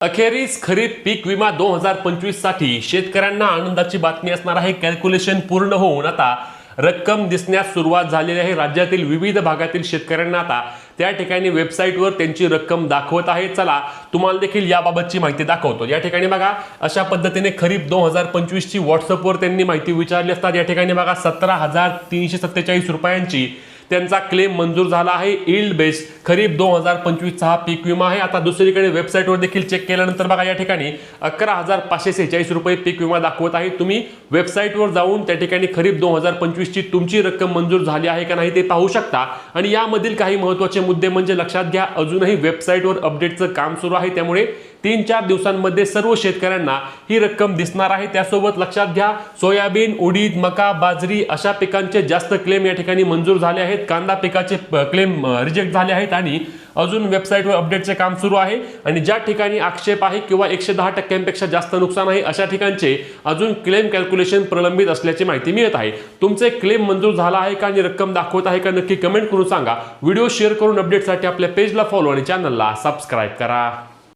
अखेरीस खरीप पीक विमा 2025 साठी शेतकऱ्यांना आनंदाची बातमी असणार आहे। कॅल्क्युलेशन पूर्ण होऊन आता रक्कम दिसण्यास सुरुवात झालेली आहे। राज्यातील विविध भागातील शेतकऱ्यांना आता त्या ठिकाणी वेबसाईटवर त्यांची रक्कम दाखवत आहे। चला तुम्हाला देखील याबाबतची माहिती दाखवतो। या ठिकाणी बघा अशा पद्धतीने खरीप 2025 ची व्हॉट्सअपवर त्यांनी माहिती विचारली असता या ठिकाणी बघा 17,347 रुपयांची त्यांचा क्लेम मंजूर झाला आहे। यील्ड बेस खरीप 2025 चा हा पीक विमा आहे। आता दुसरीकडे वेबसाईटवर देखील चेक केल्यानंतर बघा या ठिकाणी 11,546 रुपये पीक विमा दाखवत आहे। तुम्ही वेबसाईटवर जाऊन त्या ठिकाणी खरीप 2025 ची तुमची रक्कम मंजूर झाली आहे का नाही ते पाहू शकता। आणि यामधील काही महत्त्वाचे मुद्दे म्हणजे लक्षात घ्या, अजूनही वेबसाईटवर अपडेटचं काम सुरू आहे, त्यामुळे 3-4 दिवसांमध्ये सर्व शेतकऱ्यांना ही रक्कम दिसणार आहे। त्यासोबत लक्षात घ्या, सोयाबीन, उडीद, मका, बाजरी अशा पिकांचे जास्त क्लेम या ठिकाणी मंजूर झाले आहेत। कांदा पिकाचे क्लेम रिजेक्ट झाले आहेत आणि अजून वेबसाईटवर अपडेटचे काम सुरू आहे। आणि ज्या ठिकाणी आक्षेप आहे किंवा 110% जास्त नुकसान आहे अशा ठिकाणचे अजून क्लेम कॅल्क्युलेशन प्रलंबित असल्याची माहिती मिळत आहे। तुमचे क्लेम मंजूर झाला आहे का आणि रक्कम दाखवत आहे का नक्की कमेंट करून सांगा। व्हिडिओ शेअर करून अपडेटसाठी आपल्या पेजला फॉलो आणि चॅनलला सबस्क्राइब करा।